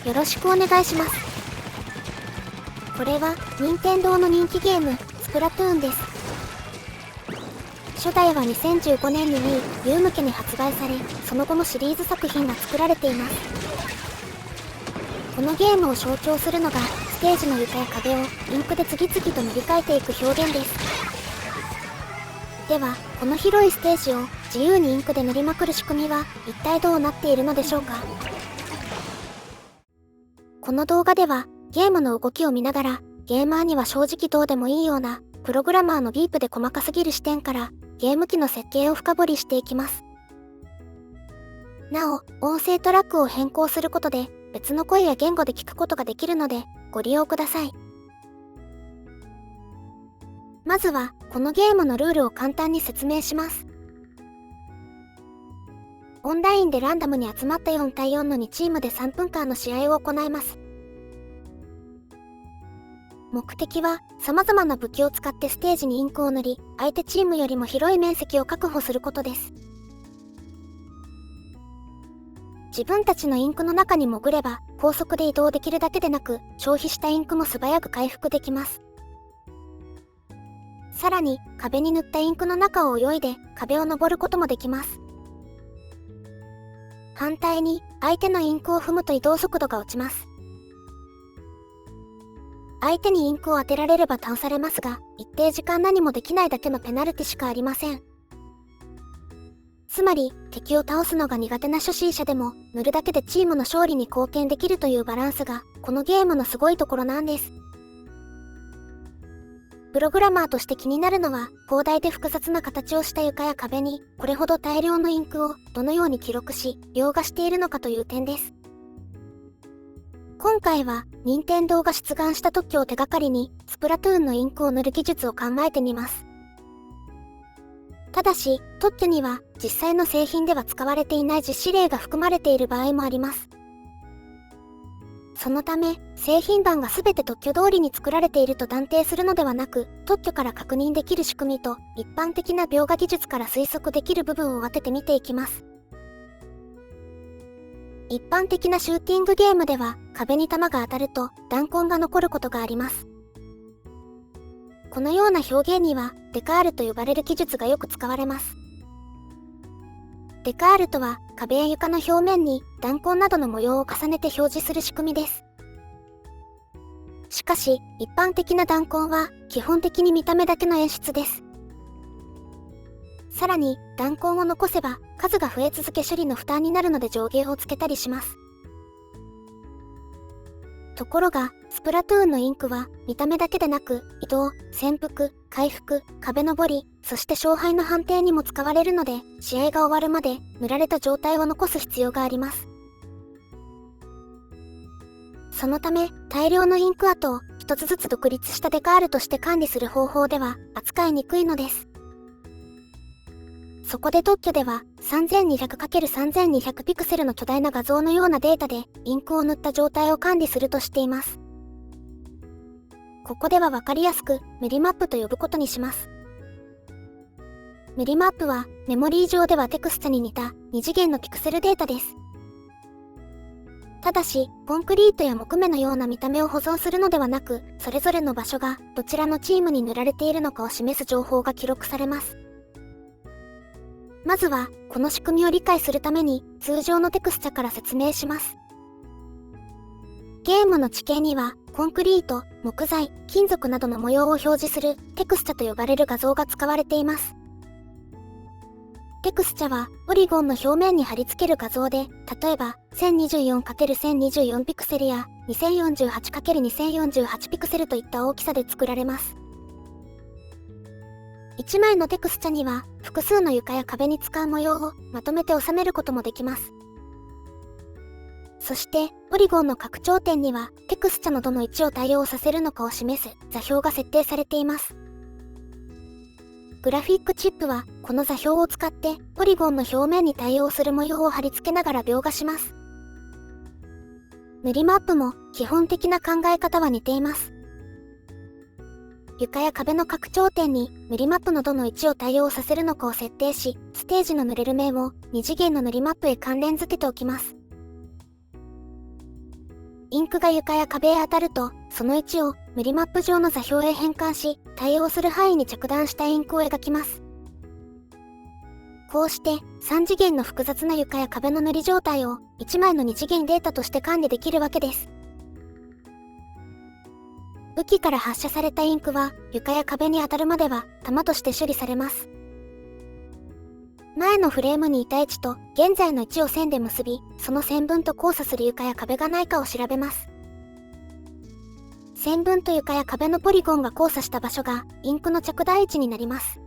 よろしくお願いします。これは任天堂の人気ゲームスプラトゥーンです。初代は2015年にWii U向けに発売され、その後もシリーズ作品が作られています。このゲームを象徴するのがステージの床や壁をインクで次々と塗り替えていく表現です。では、この広いステージを自由にインクで塗りまくる仕組みは一体どうなっているのでしょうか。この動画ではゲームの動きを見ながら、ゲーマーには正直どうでもいいようなプログラマーのディープで細かすぎる視点からゲーム機の設計を深掘りしていきます。なお、音声トラックを変更することで別の声や言語で聞くことができるのでご利用ください。まずはこのゲームのルールを簡単に説明します。オンラインでランダムに集まった4対4の2チームで3分間の試合を行います。目的は様々な武器を使ってステージにインクを塗り、相手チームよりも広い面積を確保することです。自分たちのインクの中に潜れば高速で移動できるだけでなく、消費したインクも素早く回復できます。さらに壁に塗ったインクの中を泳いで壁を登ることもできます。反対に相手のインクを踏むと移動速度が落ちます。相手にインクを当てられれば倒されますが、一定時間何もできないだけのペナルティしかありません。つまり、敵を倒すのが苦手な初心者でも、塗るだけでチームの勝利に貢献できるというバランスが、このゲームのすごいところなんです。プログラマーとして気になるのは、広大で複雑な形をした床や壁に、これほど大量のインクをどのように記録し、描画しているのかという点です。今回は、任天堂が出願した特許を手がかりに、スプラトゥーンのインクを塗る技術を考えてみます。ただし、特許には、実際の製品では使われていない実施例が含まれている場合もあります。そのため、製品版が全て特許通りに作られていると断定するのではなく、特許から確認できる仕組みと、一般的な描画技術から推測できる部分を分けて見ていきます。一般的なシューティングゲームでは、壁に弾が当たると弾痕が残ることがあります。このような表現には、デカールと呼ばれる技術がよく使われます。デカールとは、壁や床の表面に弾痕などの模様を重ねて表示する仕組みです。しかし、一般的な弾痕は、基本的に見た目だけの演出です。さらに、弾痕を残せば、数が増え続け処理の負担になるので上限をつけたりします。ところが、スプラトゥーンのインクは、見た目だけでなく、移動、潜伏、回復、壁登り、そして勝敗の判定にも使われるので、試合が終わるまで、塗られた状態を残す必要があります。そのため、大量のインク跡を、一つずつ独立したデカールとして管理する方法では、扱いにくいのです。そこで特許では 3200×3200 ピクセルの巨大な画像のようなデータでインクを塗った状態を管理するとしています。ここではわかりやすくメリマップと呼ぶことにします。メリマップはメモリー上ではテクスチャに似た2次元のピクセルデータです。ただし、コンクリートや木目のような見た目を保存するのではなく、それぞれの場所がどちらのチームに塗られているのかを示す情報が記録されます。まずは、この仕組みを理解するために、通常のテクスチャから説明します。ゲームの地形には、コンクリート、木材、金属などの模様を表示するテクスチャと呼ばれる画像が使われています。テクスチャは、ポリゴンの表面に貼り付ける画像で、例えば、1024×1024 ピクセルや 2048×2048 ピクセルといった大きさで作られます。1枚のテクスチャには複数の床や壁に使う模様をまとめて収めることもできます。そして、ポリゴンの拡張点にはテクスチャのどの位置を対応させるのかを示す座標が設定されています。グラフィックチップはこの座標を使ってポリゴンの表面に対応する模様を貼り付けながら描画します。塗りマップも基本的な考え方は似ています。床や壁の拡張点に塗りマップのどの位置を対応させるのかを設定し、ステージの塗れる面を2次元の塗りマップへ関連付けておきます。インクが床や壁へ当たると、その位置を塗りマップ上の座標へ変換し、対応する範囲に着弾したインクを描きます。こうして、3次元の複雑な床や壁の塗り状態を1枚の2次元データとして管理できるわけです。武器から発射されたインクは、床や壁に当たるまでは弾として処理されます。前のフレームにいた位置と現在の位置を線で結び、その線分と交差する床や壁がないかを調べます。線分と床や壁のポリゴンが交差した場所がインクの着弾位置になります。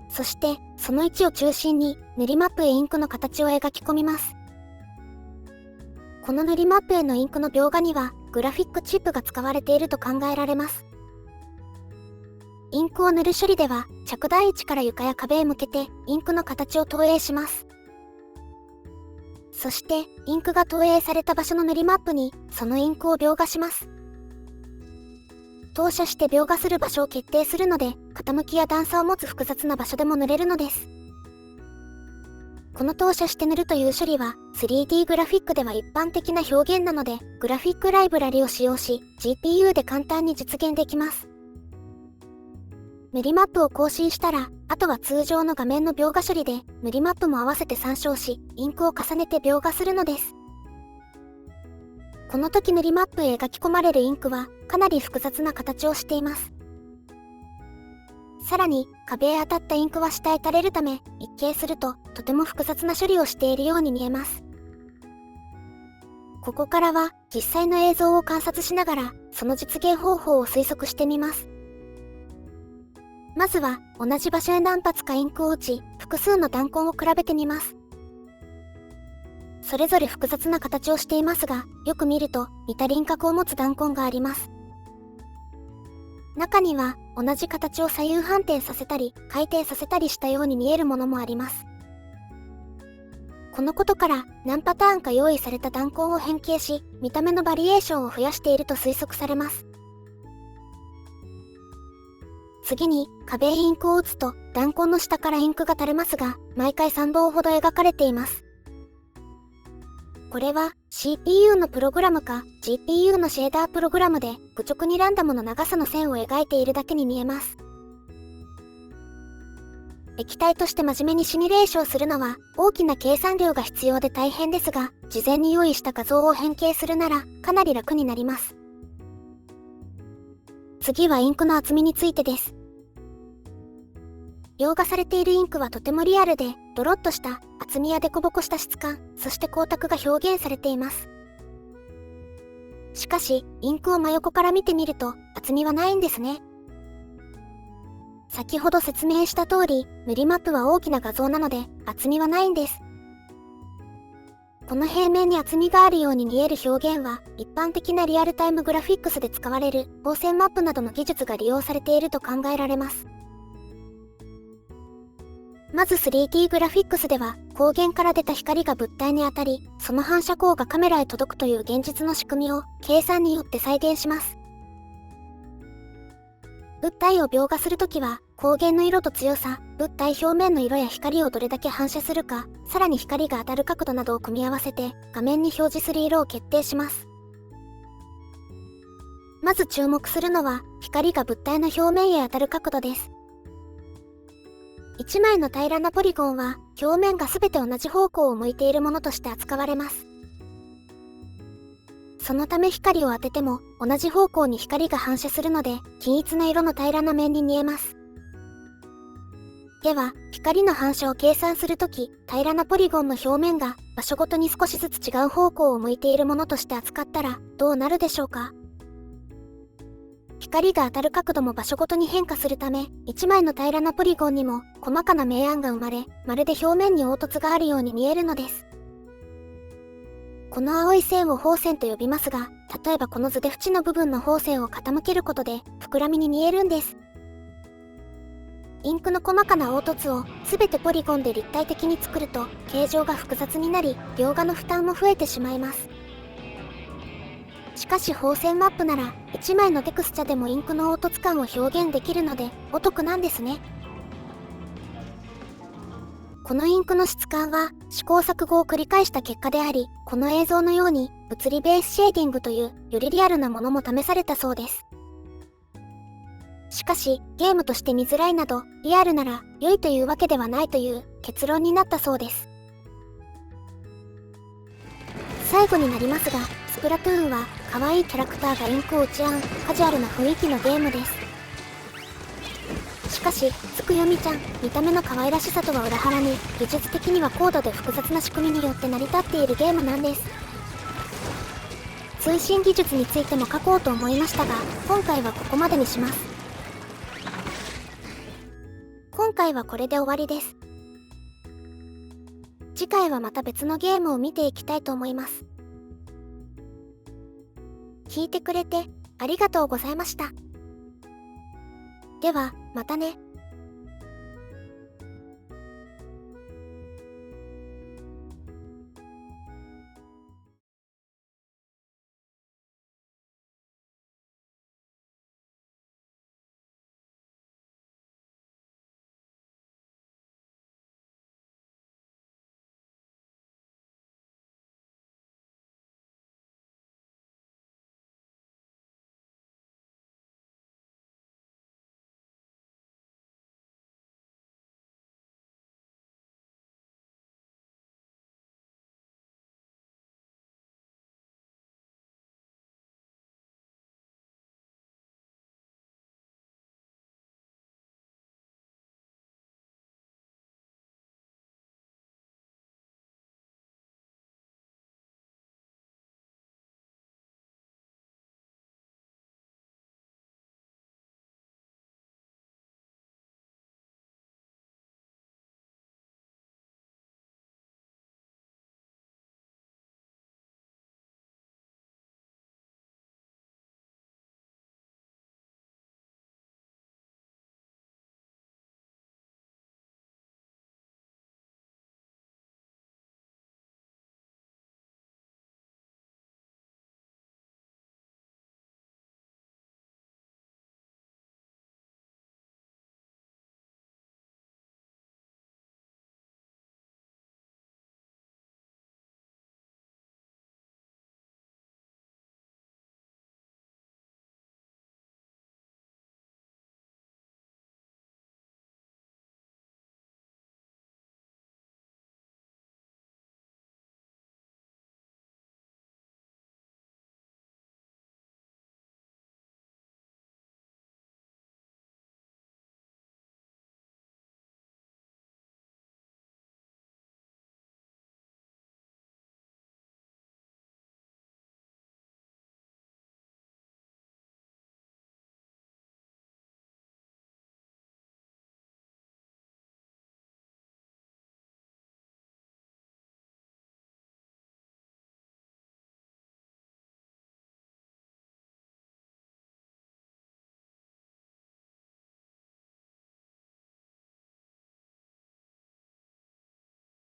そして、その位置を中心に塗りマップへインクの形を描き込みます。この塗りマップへのインクの描画には、グラフィックチップが使われていると考えられます。インクを塗る処理では、着弾位置から床や壁へ向けて、インクの形を投影します。そして、インクが投影された場所の塗りマップに、そのインクを描画します。投射して描画する場所を決定するので、傾きや段差を持つ複雑な場所でも塗れるのです。この投射して塗るという処理は 3D グラフィックでは一般的な表現なので、グラフィックライブラリを使用し GPU で簡単に実現できます。塗りマップを更新したら、あとは通常の画面の描画処理で塗りマップも合わせて参照し、インクを重ねて描画するのです。この時塗りマップへ描き込まれるインクはかなり複雑な形をしています。さらに、壁へ当たったインクは下へ垂れるため、一見すると、とても複雑な処理をしているように見えます。ここからは、実際の映像を観察しながら、その実現方法を推測してみます。まずは、同じ場所へ何発かインクを打ち、複数の弾痕を比べてみます。それぞれ複雑な形をしていますが、よく見ると、似た輪郭を持つ弾痕があります。中には同じ形を左右反転させたり回転させたりしたように見えるものもあります。このことから何パターンか用意された弾痕を変形し、見た目のバリエーションを増やしていると推測されます。次に壁へインクを打つと弾痕の下からインクが垂れますが、毎回3本ほど描かれています。これは CPU のプログラムか GPU のシェーダープログラムで愚直にランダムの長さの線を描いているだけに見えます。液体として真面目にシミュレーションするのは大きな計算量が必要で大変ですが、事前に用意した画像を変形するならかなり楽になります。次はインクの厚みについてです。描画されているインクはとてもリアルで、ドロッとした厚みやデコボコした質感、そして光沢が表現されています。しかし、インクを真横から見てみると、厚みはないんですね。先ほど説明した通り、塗りマップは大きな画像なので、厚みはないんです。この平面に厚みがあるように見える表現は、一般的なリアルタイムグラフィックスで使われる光線マップなどの技術が利用されていると考えられます。まず 3D グラフィックスでは光源から出た光が物体に当たり、その反射光がカメラへ届くという現実の仕組みを計算によって再現します。物体を描画するときは光源の色と強さ、物体表面の色や光をどれだけ反射するか、さらに光が当たる角度などを組み合わせて画面に表示する色を決定します。まず注目するのは光が物体の表面へ当たる角度です。1枚の平らなポリゴンは表面がすべて同じ方向を向いているものとして扱われます。そのため光を当てても同じ方向に光が反射するので均一な色の平らな面に見えます。では、光の反射を計算するとき、平らなポリゴンの表面が場所ごとに少しずつ違う方向を向いているものとして扱ったらどうなるでしょうか。光が当たる角度も場所ごとに変化するため、1枚の平らなポリゴンにも細かな明暗が生まれ、まるで表面に凹凸があるように見えるのです。この青い線を放線と呼びますが、例えばこの図で縁の部分の放線を傾けることで膨らみに見えるんです。インクの細かな凹凸をすべてポリゴンで立体的に作ると形状が複雑になり、描画の負担も増えてしまいます。しかし放線マップなら1枚のテクスチャでもインクの凹凸感を表現できるのでお得なんですね。このインクの質感は試行錯誤を繰り返した結果であり、この映像のように物理ベースシェーディングというよりリアルなものも試されたそうです。しかし、ゲームとして見づらいなど、リアルなら良いというわけではないという結論になったそうです。最後になりますが、スプラトゥーンは可愛いキャラクターがインクを打ち合うカジュアルな雰囲気のゲームです。しかし、つくよみちゃん、見た目の可愛らしさとは裏腹に、技術的には高度で複雑な仕組みによって成り立っているゲームなんです。通信技術についても書こうと思いましたが、今回はここまでにします。今回はこれで終わりです。次回はまた別のゲームを見ていきたいと思います。聞いてくれてありがとうございました。では、またね。